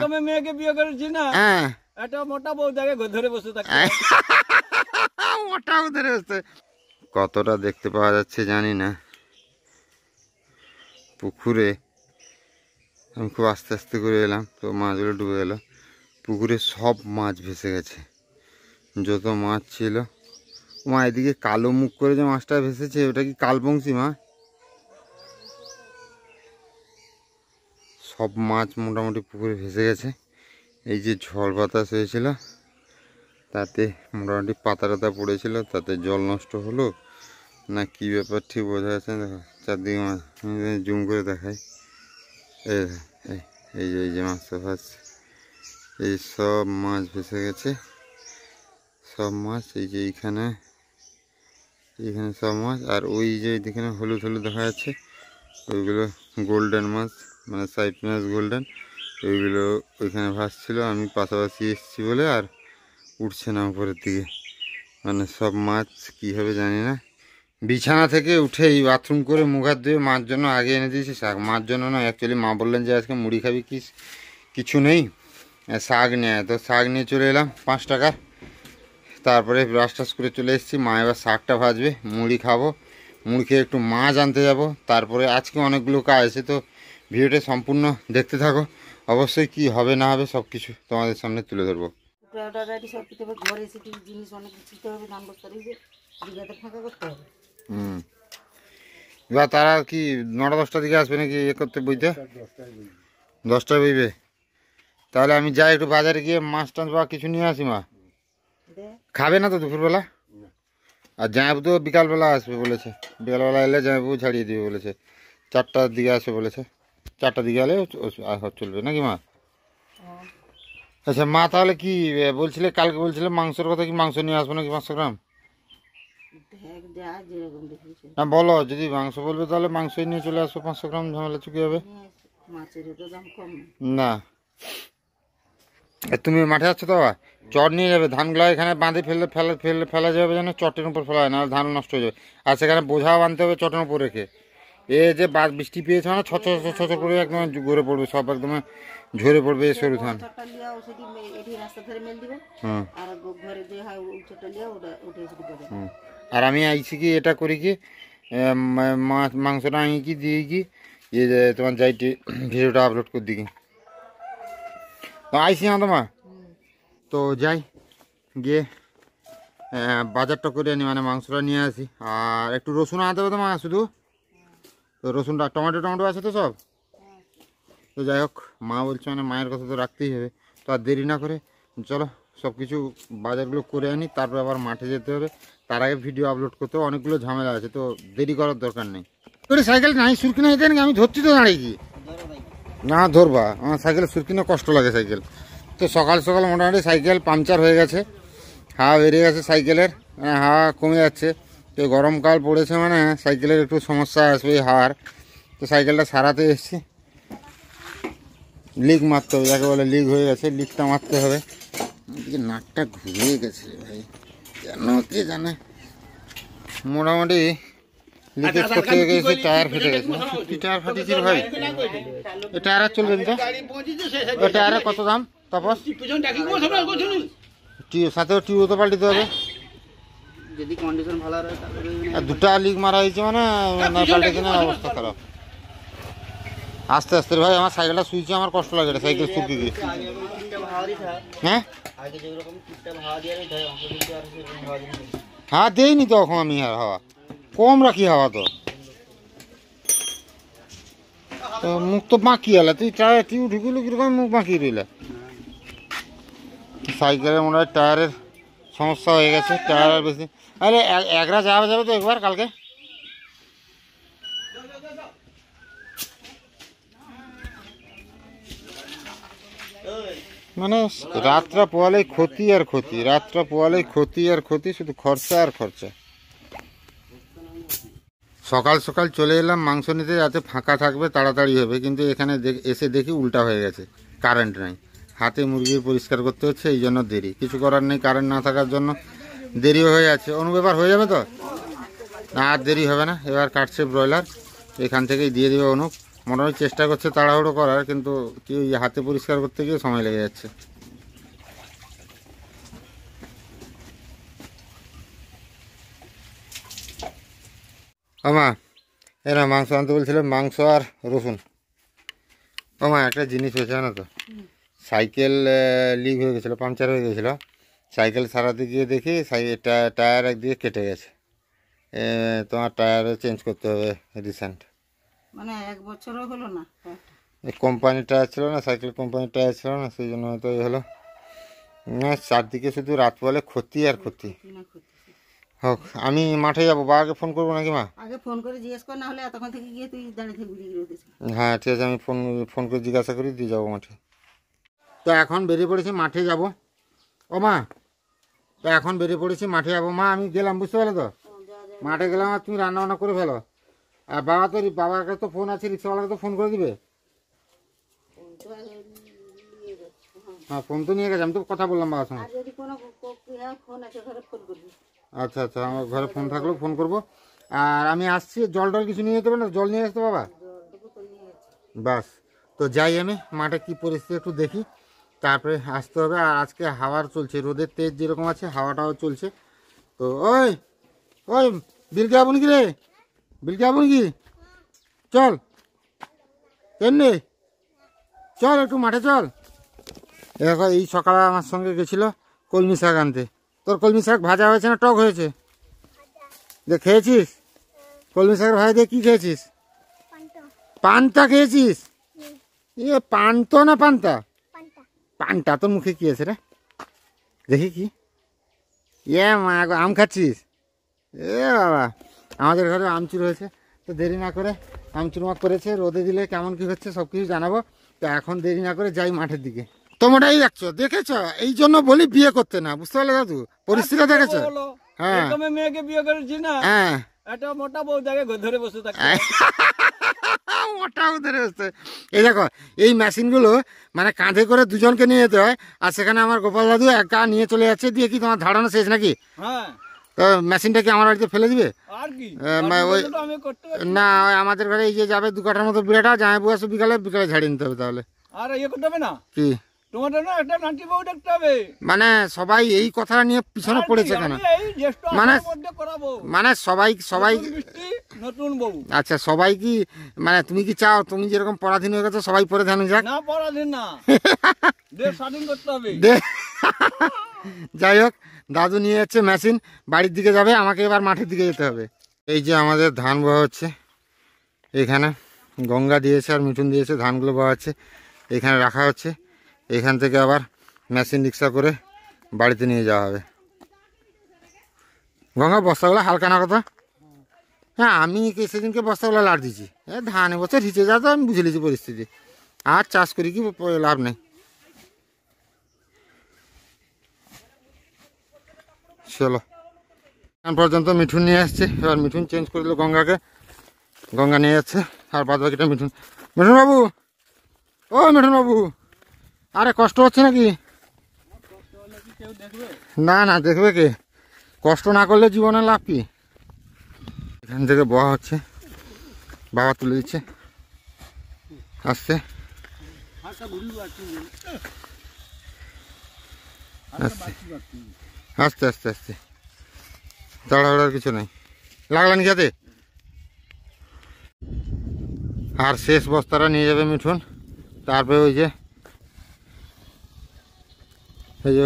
আমি মেয়েকে বিয়ে করেছি না, একটা মোটা বউ দেখে ধরে বসে থাকে, মোটা বউ ধরে বসে। কতটা দেখতে পাওয়া যাচ্ছে জানি না পুকুরে। আমি খুব আস্তে আস্তে করে এলাম, তো মাছগুলো ডুবে গেল। পুকুরে সব মাছ ভেসে গেছে, যত মাছ ছিল। মা এদিকে কালো মুখ করে যে মাছটা ভেসেছে, ওটা কি কালবংশী মা? সব মাছ মোটামুটি পুকুরে ভেসে গেছে। এই যে ঝড় বাতাস হয়েছিল তাতে মোটামুটি পাতা টাতা পড়েছিল, তাতে জল নষ্ট হলো না কি ব্যাপার ঠিক বোঝা যাচ্ছে না। দেখো চারদিকে মাছ, জুম করে দেখাই। এই যে মাছটা ভাসছে, এই সব মাছ ভেসে গেছে, সব মাছ। এই যে এইখানে সব মাছ। আর ওই যে এইখানে হলুদ হলুদ দেখা যাচ্ছে, ওইগুলো গোল্ডেন মাছ, মানে সাইপ্রাস গোল্ডেন। ওইগুলো ওইখানে ভাসছিল, আমি পাশাপাশি এসেছি বলে আর উঠছে না উপরের দিকে। মানে সব মাছ কী হবে জানি না। বিছানা থেকে উঠে এই বাথরুম করে মুখ হাত ধুয়ে মার জন্য আগে এনে দিয়েছি শাক। মার জন্য না, অ্যাকচুয়ালি মা বললেন যে আজকে মুড়ি খাবি, কিছু নেই, শাক নেয়। তো শাক নিয়ে চলে এলাম 5 টাকার। তারপরে ব্রাশ টাশ করে চলে এসেছি। মা এবার শাকটা ভাজবে, মুড়ি খাবো, মুড়ি খেয়ে একটু মাছ আনতে যাব। তারপরে আজকে অনেকগুলো কাজ আছে, তো ভিডিওটা সম্পূর্ণ দেখতে থাকো। অবশ্যই কি হবে না হবে সব কিছু তোমাদের সামনে তুলে ধরবো। এবার তারা কি 9টা 10টার দিকে আসবে নাকি এ করতে, বুঝতে 10টায় বইবে? তাহলে আমি যাই একটু বাজারে গিয়ে মাছ টাছ বা কিছু নিয়ে আসি। মা খাবে না তো দুপুরবেলা? আর জামাইবু তো বিকালবেলা আসবে বলেছে, বিকালবেলা এলে জামাইবু ছাড়িয়ে দিবে বলেছে। 4টার দিকে আসবে বলেছে, 4টার দিকে এলে চলবে নাকি মা? আচ্ছা মা, তাহলে কি বলছিলে কালকে, বলছিলে মাংসের কথা, কি মাংস নিয়ে আসবো নাকি 500 গ্রাম? হ্যাঁ বলো, যদি মাংস বলবে তাহলে মাংসই নিয়ে চলে আসবো 500 গ্রাম, ঝামেলা চুকি হবে না। তুমি মাঠে যাচ্ছ তো, চট নিয়ে যাবে, ধানগুলো এখানে বাঁধে ফেলা যাবে যেন, চটের উপর ফেলা হয় না, ধান নষ্ট হয়ে যাবে। আর সেখানে বোঝাও বাঁধতে হবে চটের উপর রেখে। এ যে বৃষ্টি পেয়েছে মানে ছচ করে একদম গড়ে পড়বে, সব একদম ঝরে পড়বে সরু ধান। আর আমি আইছি কি এটা করি কি, মাংসটা আনি কি দিয়ে কি ইয়ে তোমার যাইটি ভিডিওটা আপলোড করে দিই। তো আইসি না তোমার, তো যাই গিয়ে বাজারটা করে আনি, মানে মাংসটা নিয়ে আসি। আর একটু রসুন আনতে হবে তো মা, শুধু তো রসুনটা, টমেটো আছে তো সব। তো যাই হোক, মা বলছে মানে মায়ের কথা তো রাখতেই হবে। তো আর দেরি না করে চলো সব কিছু বাজারগুলো করে আনি, তারপর আবার মাঠে যেতে হবে। তার আগে ভিডিও আপলোড করতে হবে, অনেকগুলো ঝামেলা আছে, তো দেরি করার দরকার নেই। তোর সাইকেল নাই সুরকিনা যেতে নাকি? আমি ধরছি তো দাঁড়িয়ে গিয়ে। না ধরবা, আমার সাইকেলে সুরকিনা কষ্ট লাগে সাইকেল। তো সকাল সকাল মোটামুটি সাইকেল পাংচার হয়ে গেছে, হাওয়া বেরিয়ে গেছে সাইকেলের, হাওয়া কমে যাচ্ছে। তো গরমকাল পড়েছে মানে সাইকেলের একটু সমস্যা আসবে হাওয়ার। তো সাইকেলটা সারাতে এসেছি, লিক মারতে হবে, যাকে বলে লিক হয়ে গেছে, লিকটা মারতে হবে। এদিকে নাটটা ঘুরিয়ে গেছে ভাই, কেন কে জানে। মোটামুটি লিকেজ করতে গেছে, টায়ার ফেটে গেছে। কি টায়ার ফাটিয়েছি ভাই? এই টায়ার আর চলবে না? ওই টায়ারের কত দাম তাপস? সাথেও টিউবও তো পাল্টিতে হবে। যদি কন্ডিশন ভালো হয় আর 2টা লিক মারা হয়েছে মানে না পাল্টেছে না, অবস্থা খারাপ। আস্তে আস্তে ভাই, আমার সাইকেলটা শুয়েছে, আমার কষ্ট লাগে এটা সাইকেল শুকিয়ে গিয়ে। হ্যাঁ হ্যাঁ দেইনি তো এখন আমি, আর হাওয়া কম রাখি, হাওয়া তো মুখ তো বাঁকি এলা, তুই টিউ ঢুকিল কিরকম মুখ বাঁকি রইলা। সাইকেলের মনে হয় টায়ারের সমস্যা হয়ে গেছে, টায়ার আর বেশি। আরে একরা যাওয়া যাবে তো একবার কালকে? মানে রাতটা পোয়ালেই ক্ষতি আর ক্ষতি, রাতটা পোয়ালেই ক্ষতি আর ক্ষতি, শুধু খরচা আর খরচা। সকাল সকাল চলে এলাম মাংস নিতে, যাতে ফাঁকা থাকবে, তাড়াতাড়ি হবে। কিন্তু এখানে এসে দেখি উল্টা হয়ে গেছে, কারেন্ট নাই, হাতে মুরগির পরিষ্কার করতে হচ্ছে, এই জন্য দেরি। কিছু করার নেই, কারেন্ট না থাকার জন্য দেরিও হয়ে যাচ্ছে। অনুব্যাপার হয়ে যাবে তো, আর দেরি হবে না। এবার কাটছে ব্রয়লার, এখান থেকেই দিয়ে দেবে অনুপ, মোটামুটি চেষ্টা করছে তাড়াহুড়ো করার, কিন্তু কি ওই হাতে পরিষ্কার করতে গিয়ে সময় লেগে যাচ্ছে। আমা এরা মাংস আনতে বলছিল, মাংস আর রসুন। আমা একটা জিনিস হয়েছে জানো তো, সাইকেল লিক হয়ে গেছিলো, পাংচার হয়ে গেছিলো। সাইকেল সারাতে গিয়ে দেখি টায়ার একদিকে কেটে গেছে। তোমার টায়ারও চেঞ্জ করতে হবে রিসেন্ট। মানে 1 বছরও হলো না। কোম্পানির টায়ার ছিল না, সাইকেল কোম্পানির টায়ার ছিল না, সেই জন্য হয়তো এই হলো। না, চারদিকে শুধু রাত বলে ক্ষতি আর ক্ষতি। হোক, আমি মাঠে যাবো, বাবাকে ফোন করবো নাকি মা? আগে ফোন করে জিজ্ঞেস কর, না হলে এতক্ষণ থেকে গিয়ে তুই দাঁড়িয়ে থাকবি রোদে। হ্যাঁ ঠিক আছে, আমি ফোন করে জিজ্ঞাসা করি দিয়ে যাবো মাঠে। তো এখন বেরিয়ে পড়েছি মাঠে যাব। ও মা, তো এখন বেরিয়ে পড়েছি মাঠে যাবো। মা আমি গেলাম, বুঝতে পারলে তো, মাঠে গেলাম। আর তুমি রান্না বান্না করে ফেলো। আর বাবার কাছে তো ফোন আছে, রিক্সাওয়ালাকে তো ফোন করে দিবে। হ্যাঁ ফোন তো নিয়ে গেছে, আমি তো কথা বললাম বাবার সঙ্গে। আচ্ছা আচ্ছা, আমার ঘরে ফোন থাকলেও ফোন করবো। আর আমি আসছি, জল কিছু নিয়ে যেতে পারে না? জল নিয়ে আসতে বাবা। বাস, তো যাই আমি মাঠে কি পরিস্থিতি একটু দেখি, তারপরে আসতে হবে। আর আজকে হাওয়ার চলছে, রোদের তেজ যেরকম আছে হাওয়াটাও চলছে। তো ওই ওই বিলকে আপন কি রে, বিলকে আপন কি, চল কেমনি, চল একটু মাঠে চল। দেখো এই সকালে আমার সঙ্গে গেছিল কলমি শাক আনতে। তোর কলমি শাক ভাজা হয়েছে না টক হয়েছে? যে খেয়েছিস কলমি শাকের ভাজা দিয়ে কি খেয়েছিস? পান্তা খেয়েছিস? ইয়ে পান্ত না পান্তা? পান্তা। তোর মুখে কি আছে রে, দেখি কি? ইয়ে মা, আম খাচ্ছিস? এ বাবা, আমাদের ঘরে আমচুর হয়েছে। তো দেরি না করে আমচুর মাক করেছে, রোদে দিলে কেমন কি হচ্ছে সব কিছু জানাবো। তো এখন দেরি না করে যাই মাঠের দিকে। তোমরাই দেখেছ, এই জন্য বলি বিয়ে করতে না, বুঝতে পারলে দাদু, পরিস্থিতি দেখেছো? হ্যাঁ মেয়েকে বিয়ে করেছি না, হ্যাঁ একটা মোটা বউ দেখে ধরে বসে থাকে। মোটাও ধরে বসতে। এই দেখো এই মেশিনগুলো মানে কাঁধে করে দুজনকে নিয়ে যেতে হয়, আর সেখানে আমার গোপাল দাদু একা নিয়ে চলে যাচ্ছে। দিয়ে কি তোমার ধারণা শেষ নাকি? হ্যাঁ, তো মেশিনটা কি আমার বাড়িতে ফেলে দিবে? আর কি ওই না, ওই আমাদের ঘরে এই যে যাবে 2 কাঠার মতো বিড়াটা, জামাই বউ আসবে বিকালে ঝাড়িয়ে নিতে হবে। তাহলে আর ইয়ে করতে হবে না কি, তোমার না একটা নাটি বউ দেখতে হবে। মানে সবাই এই কথা নিয়ে পিছনে পড়েছে কেন? মানে সবাই নতুন বউ। আচ্ছা সবাই কি, মানে তুমি কি চাও তুমি যেরকম পরাধীন হয়ে গেছো সবাই পরাধীন যাক? না, পরাধীন না, দেশ স্বাধীন করতে হবে। যাই হোক, দাদু নিয়ে যাচ্ছে মেশিন, বাড়ির দিকে যাবে, আমাকে এবার মাঠের দিকে যেতে হবে। এই যে আমাদের ধান বওয়া হচ্ছে, এখানে গঙ্গা দিয়েছে আর মিঠুন দিয়েছে, ধানগুলো বওয়া হচ্ছে, এখানে রাখা হচ্ছে। এখান থেকে আবার মেশিন রিক্সা করে বাড়িতে নিয়ে যাওয়া হবে। গঙ্গা বস্তাগুলো হালকা না কথা? হ্যাঁ, আমি সেদিনকে বস্তাগুলো লাড় দিয়েছি। ধান এবছর হিচে যা, তো আমি বুঝে নিয়েছি পরিস্থিতি। আর চাষ করি কি লাভ নেই। চলো, এখন পর্যন্ত মিঠুন নিয়ে আসছে, এবার মিঠুন চেঞ্জ করে দিল গঙ্গাকে, গঙ্গা নিয়ে যাচ্ছে। আর বাদ বাকিটা মিঠুন। মিঠুন বাবু, ও মিঠুন বাবু, আরে কষ্ট হচ্ছে নাকি? না না, দেখবে কে? কষ্ট না করলে জীবনের লাভ কি? এখান থেকে বওয়া হচ্ছে, বাবা তুলে দিচ্ছে আস্তে আস্তে আস্তে আস্তে, তাড়াহুড়ার কিছু নেই। লাগলেন খেতে। আর শেষ বস্তাটা নিয়ে যাবে মিঠুন। তারপরে ওই যে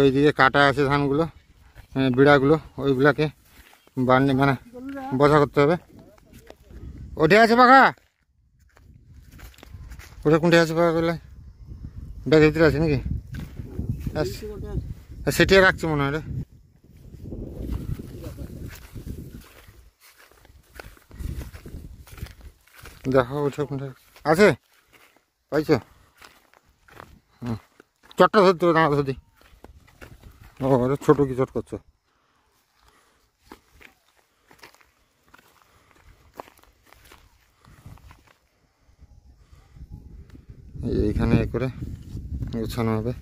ওইদিকে কাটা আছে ধানগুলো, বিড়াগুলো, ওইগুলাকে মানে বোঝা করতে হবে। ওঠে আছে পাখা, ওটা কোনটা আছে পাখা করলে? ব্যাগের ভিতরে আছে নাকি? সেটিয়ে রাখছি মনে হয় রে। দেখো ওটা কোনটা আছে, পাইছো? চটটা ধরতে হবে, দাঁড়া ধরতে। ও ছোট কি চট করছো? এইখানে এ করে গোছানো হবে।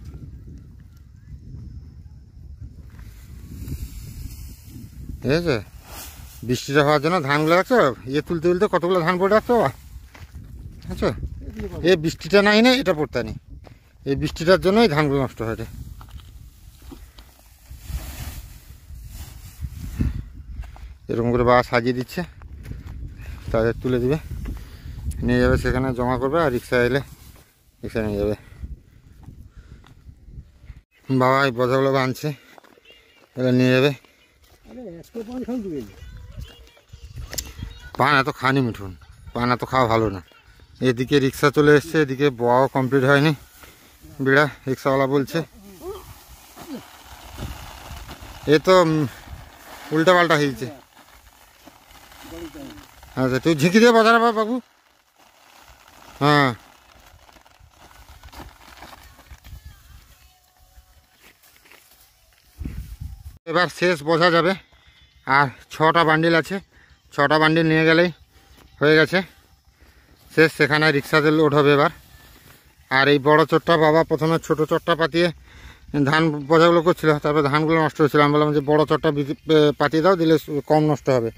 ঠিক আছে, বৃষ্টিটা হওয়ার জন্য ধানগুলো রাখছো, ইয়ে তুলতে তুলতে কতগুলো ধান পড়ে রাখছো, আচ্ছা। এই বৃষ্টিটা নাই না, এটা পড়তে নেই, এই বৃষ্টিটার জন্যই ধানগুলো নষ্ট হয় রে। এরকম করে বাবা সাজিয়ে দিচ্ছে, তাদের তুলে দিবে, নিয়ে যাবে সেখানে জমা করবে, আর রিক্সা এলে রিক্সা নিয়ে যাবে। বাবা এই বোঝাগুলো আনছে, এগুলো নিয়ে যাবে। পান এত খানি মিঠুন, পান এত খাওয়া ভালো না। এদিকে রিক্সা চলে এসছে, এদিকে বোয়াও কমপ্লিট হয়নি, বিড়া রিক্সাওয়ালা বলছে। এ তো উল্টা পাল্টা হয়েছে। আচ্ছা তুই ঝিঁকি দিয়ে বাজার বাবু। হ্যাঁ এবার শেষ বোঝা যাবে, আর 6টা বান্ডিল আছে, 6টা বান্ডিল নিয়ে গেলেই হয়ে গেছে শেষ। সেখানে রিক্সাতে লোড হবে এবার। আর এই বড় চটটা বাবা প্রথমে ছোট চটটা পাতিয়ে ধান বোঝাগুলো করছিল, তারপরে ধানগুলো নষ্ট হয়েছিল। আমি বললাম যে বড় চটটা পাতিয়ে দাও, দিলে কম নষ্ট হবে।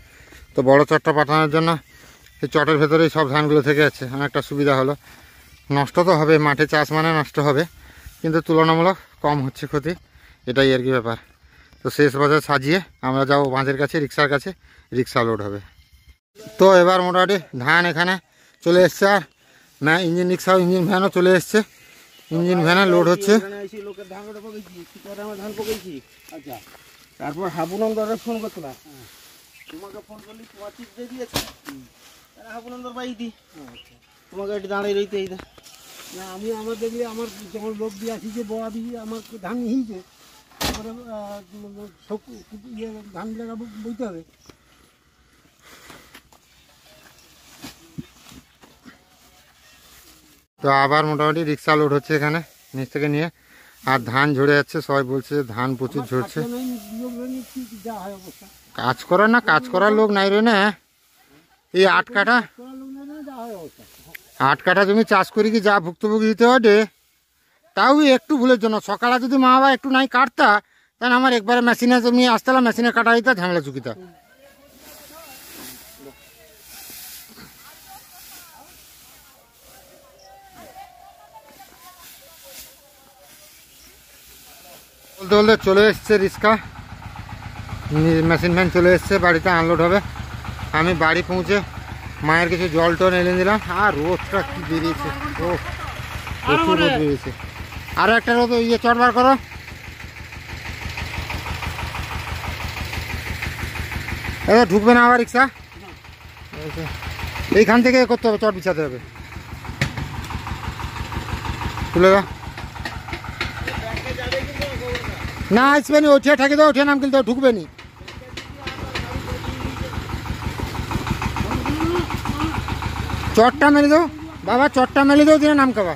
তো বড় চটটা পাঠানোর জন্য এই চটের ভেতরেই সব ধানগুলো থেকে যাচ্ছে, অনেকটা সুবিধা হলো। নষ্ট তো হবে, মাঠে চাষ মানে নষ্ট হবে, কিন্তু তুলনামূলক কম হচ্ছে ক্ষতি, এটাই আর কি ব্যাপার। তো শেষ বাজার সাজিয়ে আমরা যাবো বাঁধের কাছে, রিক্সার কাছে, রিক্সা লোড হবে। তো এবার মোটামুটি ধান এখানে চলে এসছে, আর না ইঞ্জিন রিক্সাও ইঞ্জিন ভ্যানও চলে এসছে, ইঞ্জিন ভ্যানে লোড হচ্ছে। লোকের ধান কাটা পকেছি, আমার ধান পকেছি। আচ্ছা তারপর হাবুনন্দরে ফোন করছিলাম, তোমাকে ফোন করলি, তোমার চিপ দিয়ে দিয়েছে, হাবুনন্দর বাই দি তোমাকে একটু দাঁড়িয়ে রইতে এই না। আমি আমার দেখলে আমার যখন লোক দিয়ে আসি যে বয়া দিয়ে আমার ধান হিলছে, তারপরে ধান লাগাবো বইতে হবে। তো আবার মোটামুটি রিক্সা লোড হচ্ছে এখানে নিচ থেকে নিয়ে, আর ধান ঝরে যাচ্ছে। সবাই বলছে যে ধান প্রচুর ঝরছে। কাজ করার না, কাজ করার লোক নাই রে না। এই 8 কাঠা জমি চাষ করি কি যা ভুক্তভোগী দিতে হয় রে, তাও একটু ভুলের জন্য। সকালে যদি মা বাবা একটু নাই কাটতা, তাহলে আমার একবারে মেশিনে জমি আসতাম, মেশিনে কাটা দিতা, ঝামেলা চুকিতা। বলতে বলতে চলে এসছে রিক্সা, মেশিন ভ্যান চলে এসছে, বাড়িতে আনলোড হবে। আমি বাড়ি পৌঁছে মায়ের কিছু জল টল এনে দিলাম। আর রোদটা কি বেরিয়েছে, ও প্রচুর রোদ বেরিয়েছে। আরো একটা রোদ ইয়ে চট বার করো। এবার ঢুকবে না আবার রিক্সা, এইখান থেকে করতে হবে, চট বিছাতে হবে। তুলে দাও না, আসবে নি, উঠে ঠাকি দাও, উঠে নাম কিন্তু ঢুকবে নি। চটটা মেলে দাও বাবা, চটটা মেলে দাও, দিলে নাম খাবা।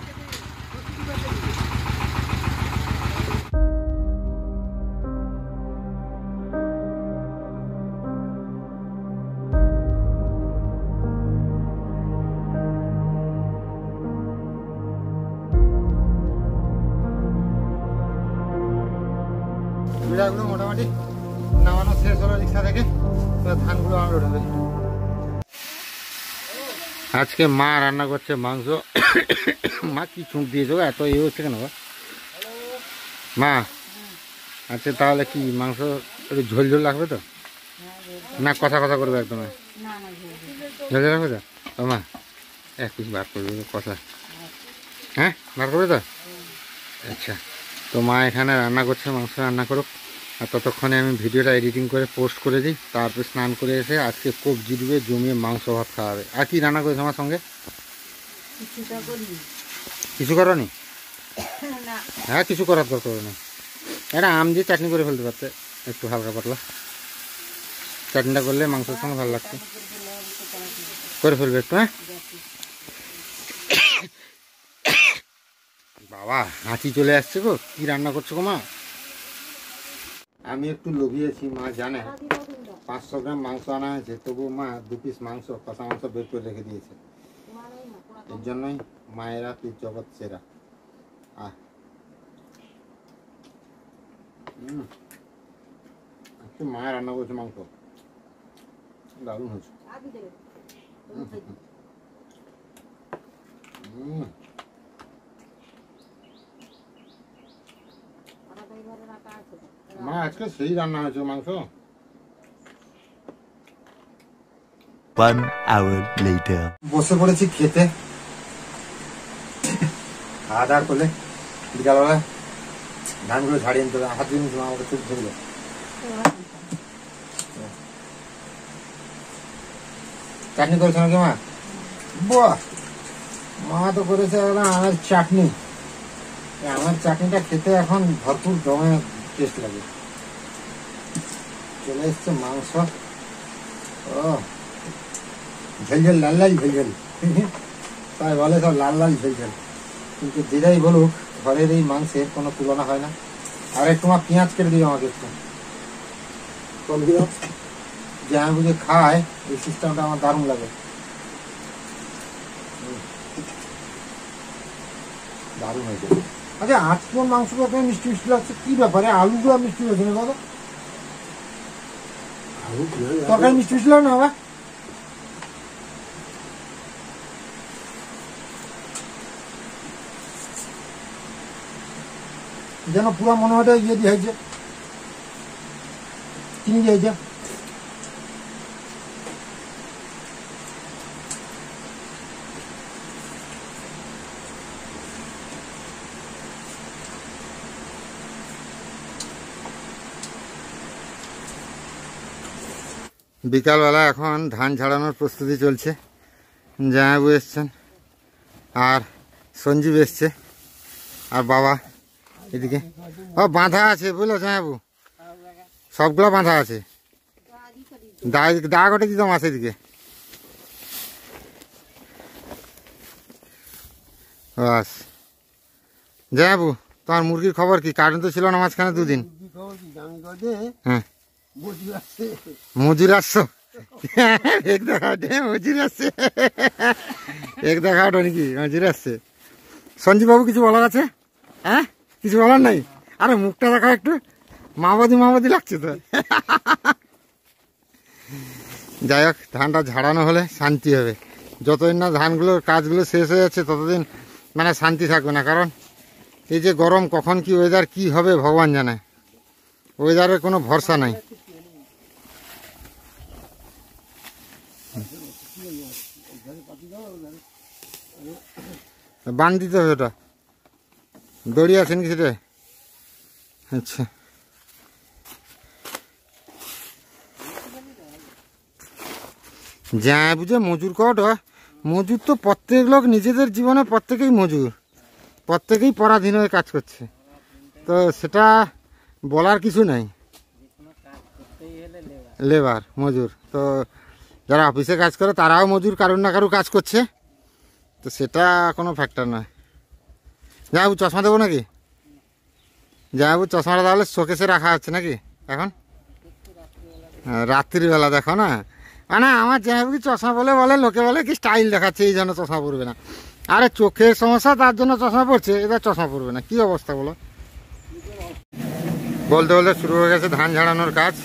বিড়াগুলো মোটামুটি নামানো শেষ হলো রিক্সা থেকে, ধানগুলো আনলোড হবে। আজকে মা রান্না করছে মাংস। মা কি চুঁক দিয়েছো, এত ইয়ে হচ্ছে কেন মা? আচ্ছা তাহলে কি মাংস একটু ঝোল ঝোল লাগবে তো, না কষা কষা করবে একদম? ঝোল ঝোল রাখবে তো? ও মা এক পিস বার করবে কষা, হ্যাঁ বার করবে তো? আচ্ছা, তো মা এখানে রান্না করছে, মাংস রান্না করুক, আর ততক্ষণে আমি ভিডিওটা এডিটিং করে পোস্ট করে দিই। তারপর স্নান করে এসে আজকে কবজি ডুবে জমিয়ে মাংস ভাত খাওয়াবে। আর কি রান্না করেছে আমার সঙ্গে? কিছু করো নি? হ্যাঁ কিছু করার দরকার নেই, এটা আম দিয়ে চাটনি করে ফেলতে পারতে, একটু হালকা পাতলা চাটনিটা করলে মাংসের সঙ্গে ভালো লাগছে। করে ফেলবে একটু, হ্যাঁ বাবা হাঁচি চলে আসছে গো। কি রান্না করছো গো মা? আমি একটু লোভিয়েছি, মা জানে 500 গ্রাম মাংস আনা হয়েছে, তবু মা 2 পিস মাংস, কষা মাংস বের করে রেখে দিয়েছে। এর জন্যই মায়েরা তুই জগৎ সেরা। মায়ের রান্না করেছে মাংস, দারুণ হয়েছে। মা আজকে সেই রান্না হয়েছে মাংস। 1 hour later. বসে পড়েছি খেতে, খাওয়া দাওয়া করলে বিকালবেলা ধানগুলো ঝাড়িয়ে নিতে হবে। হাত দিয়ে নিতে আমাকে চুপ ধরবে। চাটনি করেছে নাকি মা? বাহ, মা তো করেছে আমের চাটনি। আমের চাটনিটা খেতে এখন ভরপুর দমে টেস্ট লাগে। চলে এসছে মাংস, ও ঝেলঝেল লাল লাল ঝেলঝেল, তাই বলে সব লাল লাল ঝেলঝেল। কিন্তু যেটাই বলুক, ঘরের এই মাংসের কোনো তুলনা হয় না। আর একটু মা পেঁয়াজ কেটে দিও আমাকে একটু। যে আমি বুঝে খায় এই সিস্টেমটা আমার দারুণ লাগে, দারুণ হয়েছে। আচ্ছা, আজকে মাংসটা তো মিষ্টি মিষ্টি লাগছে, কি ব্যাপারে? আলুগুলো মিষ্টি হয়েছে না দাদা? তরকারি মিষ্টি মিষ্টি লাগে না বাবা? যেন পুরো মনে হয় ইয়ে দিয়ে হয়েছে, চিনি দিয়েছে। বিকালবেলা এখন ধান ঝাড়ানোর প্রস্তুতি চলছে। জামাইবাবু এসছেন আর সঞ্জীব এসছে আর বাবা এদিকে। ও বাঁধা আছে বুঝলো জামাইবাবু, সবগুলো বাঁধা আছে। দা গটে দিতাম আছে এদিকে। বাস জামাইবাবু, তোমার মুরগির খবর কি? কারেন্ট তো ছিল না মাঝখানে দুদিন। হ্যাঁ, মজুর আসছো? এক দেখা মজুর আসছে, এক দেখা নাকি মজুর আসছে। সঞ্জীব বাবু কিছু বলার আছে? হ্যাঁ, কিছু বলার নাই? আরে মুখটা দেখা একটু মাওবাদি লাগছে তো। যাই হোক, ধানটা ঝাড়ানো হলে শান্তি হবে। যতদিন না ধানগুলোর কাজগুলো শেষ হয়ে যাচ্ছে ততদিন মানে শান্তি থাকবে না। কারণ এই যে গরম, কখন কি ওয়েদার কি হবে ভগবান জানে, ওয়েদারের কোনো ভরসা নাই। বান দিতে হবে, ওটা দড়ি আছেন কি সেটা? আচ্ছা, যা বুঝে মজুর কটা, মজুর তো প্রত্যেক লোক নিজেদের জীবনে প্রত্যেকেই মজুর, প্রত্যেকেই পরাধীন হয়ে কাজ করছে। তো সেটা বলার কিছু নাই, লেবার মজুর। তো যারা অফিসে কাজ করে তারাও মজুর, কারুর না কারুর কাজ করছে। তো সেটা কোনো ফ্যাক্টর নয়। যাবো চশমা দেবো নাকি? যাবো চশমাটা তাহলে শোকেসে রাখা হচ্ছে নাকি এখন? রাত্রিবেলা দেখো না, মানে আমার যাবো কি চশমা বলে লোকে বলে কি স্টাইল দেখাচ্ছে, এই জন্য চশমা পরবে না। আরে চোখের সমস্যা, তার জন্য চশমা পড়ছে, এবার চশমা পরবে না? কি অবস্থা বলো? বলতে বলতে শুরু হয়ে গেছে ধান ঝাড়ানোর কাজ,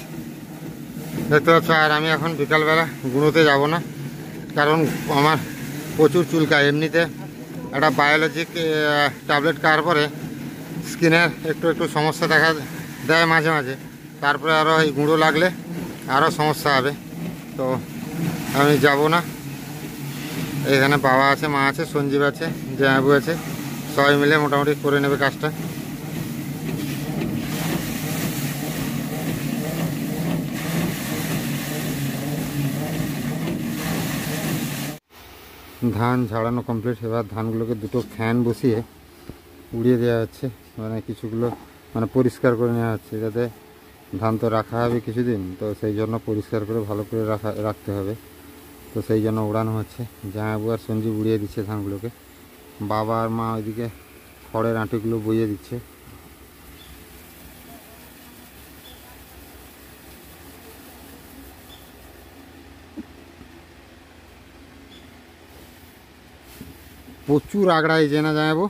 দেখতে পাচ্ছ। আর আমি এখন বিকালবেলা গুঁড়োতে যাব না, কারণ আমার প্রচুর চুলকায়। এমনিতে একটা বায়োলজিক ট্যাবলেট খাওয়ার পরে স্কিনের একটু একটু সমস্যা দেখা দেয় মাঝে মাঝে, তারপরে আরও এই গুঁড়ো লাগলে আরও সমস্যা হবে। তো আমি যাব না। এখানে বাবা আছে, মা আছে, সঞ্জীব আছে, জামাইবাবু আছে, সবাই মিলে মোটামুটি করে নেবে কাজটা। ধান ঝাড়ানো কমপ্লিট। এবার ধানগুলোকে দুটো ফ্যান বসিয়ে উড়িয়ে দেওয়া হচ্ছে, মানে কিছুগুলো মানে পরিষ্কার করে নেওয়া হচ্ছে, যাতে ধান তো রাখা হবে কিছুদিন, তো সেই জন্য পরিষ্কার করে ভালো করে রাখতে হবে। তো সেই জন্য উড়ানো হচ্ছে। জামাইবাবু আর সঞ্জীব উড়িয়ে দিচ্ছে ধানগুলোকে, বাবা আর মা ওইদিকে খড়ের আঁটিগুলো বইয়ে দিচ্ছে। প্রচুর আগড়া হয়েছে না জামাইবাবু?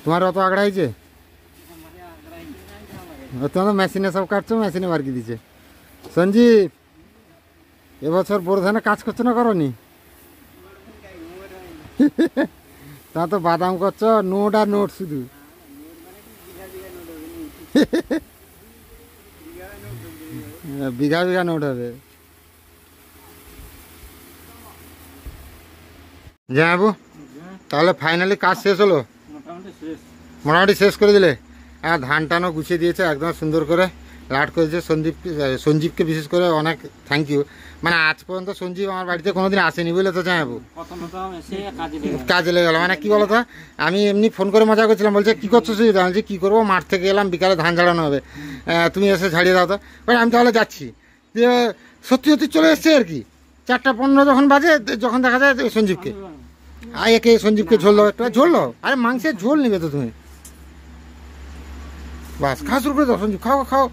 তোমার অত আগড়া হয়েছে? তোমার তো মেশিনে সব কাটছো, মেশিনে বারকি দিচ্ছে। সঞ্জীব, এবছর বড় ধানে কাজ করছো না করনি? তা তো বাদাম করছো, নোট আর নোট শুধু। বিঘা বিঘা নোট হবে। বাবু তাহলে ফাইনালি কাজ শেষ হলো? মোটামুটি শেষ করে দিলে। হ্যাঁ, ধান টানও গুছিয়ে দিয়েছে একদম সুন্দর করে, লাট করেছে। সঞ্জীবকে বিশেষ করে অনেক থ্যাংক ইউ। মানে আজ পর্যন্ত সঞ্জীব আমার বাড়িতে কোনোদিন আসেনি বুঝলে তো জামাইবাবু, কাজে লেগে গেল। মানে কি বলতো, আমি এমনি ফোন করে মজা করছিলাম, বলছে কী করছো সুজিত? বলছি কী করবো, মাঠ থেকে এলাম, বিকালে ধান ঝাড়ানো হবে, তুমি এসে ঝাড়িয়ে দাও তো। আমি তাহলে যাচ্ছি। দিয়ে সত্যি সত্যি চলে এসছে আর কি। 4:15 যখন বাজে, যখন দেখা যায় সঞ্জীবকে, একে সঞ্জীবকে ঝোল দাও, একটু ঝোল দাও। আরে মাংসের ঝোল নেবে তো তুমি, বাস খাওয়া শুরু করে দাও। সঞ্জীব খাও খাও,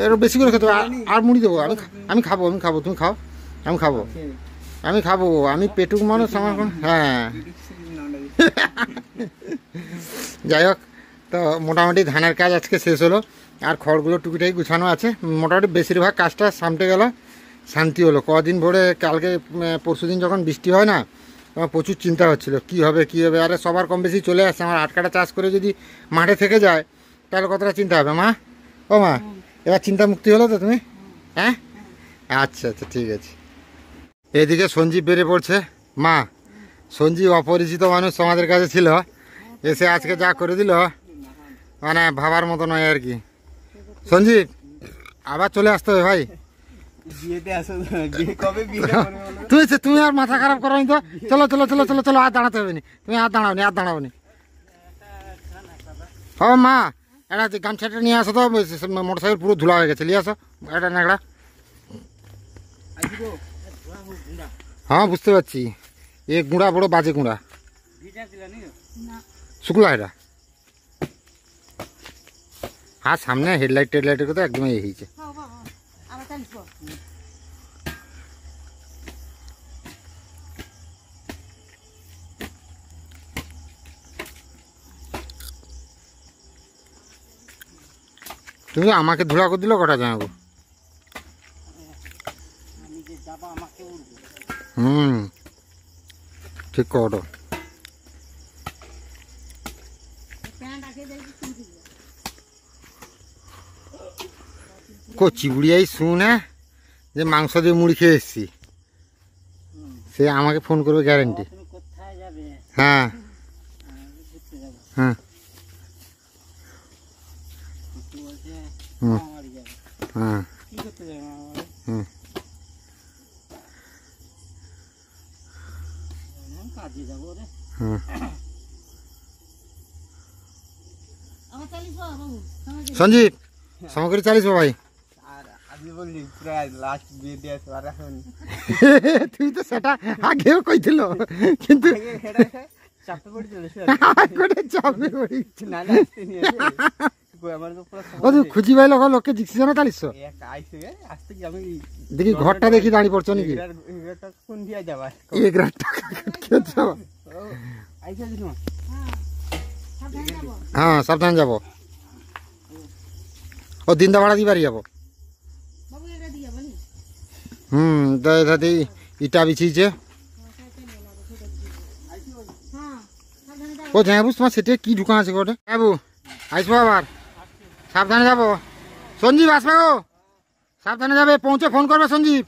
এর বেশি করে খেতে হবে। আর মুড়ি দেবো, আমি খাবো, তুমি খাও, আমি খাবো। আমি পেটুক মানুষ, আমার হ্যাঁ। যাই হোক, তো মোটামুটি ধানের কাজ আজকে শেষ হলো। আর খড়গুলো টুকিটাকি গুছানো আছে। মোটামুটি বেশিরভাগ কাজটা সামটে গেল, শান্তি হলো। কদিন ভরে কালকে পরশু দিন যখন বৃষ্টি হয় না, আমার প্রচুর চিন্তা হচ্ছিলো কী হবে। আরে সবার কম বেশি চলে আসছে। আমার 8 কাঠা চাষ করে যদি মাঠে থেকে যায় তাহলে কতটা চিন্তা হবে। মা, ও মা, এবার চিন্তা মুক্তি হলো তো তুমি? হ্যাঁ, আচ্ছা ঠিক আছে। এদিকে সঞ্জীব বেরিয়ে পড়ছে। মা, সঞ্জীব অপরিচিত মানুষ আমাদের কাছে ছিল, এসে আজকে যা করে দিল মানে ভাবার মতো নয় আর কি। সঞ্জীব, আবার চলে আসতে হবে ভাই। তুমি আর মাথা খারাপ করো নি তো। চলো, আর দাঁড়াতে হবে না। তুমি আর দাঁড়াও নি। ও মা, এটা গামছাটা নিয়ে আসো তো, মোটরসাইকেল পুরো ধুলা হয়ে গেছে, নিয়ে আসো এটা নাগড়া। হ্যাঁ বুঝতে পারছি, এ গুঁড়া বড় বাজে গুঁড়া, শুকলা এটা। হ্যাঁ, সামনে হেডলাইটের কথা একদম এই হয়েছে। তুমি আমাকে ধুলা করে দিল কটা জানাবো। ঠিক কটো। চিবুড়িয়াই শুনে যে মাংস দিয়ে মুড়ি খেয়ে এসছি, সে আমাকে ফোন করবে গ্যারেন্টি। হ্যাঁ হ্যাঁ হ্যাঁ হুম। সঞ্জীব, সামগ্রী 40 ভাই। তুই তো সেটা আগেও কইছিল, কিন্তু খুঁজি পাইল লোককে জিজ্ঞেস না 40। দেখি ঘরটা দেখি দাঁড়িয়ে পড়ছো নাকি। হ্যাঁ, সাবধান যাবো। ও দিনদা ভাড়া দিবারই যাবো। দাদি ইটা বিছিয়েছে। ও যাবো, তোমার সেটা কি ঢুকা আছে গোটে। যাবো, আসবো আবার, সাবধানে যাবো। সঞ্জীব আসবে গো, সাবধানে যাবে, পৌঁছে ফোন করবে সঞ্জীব।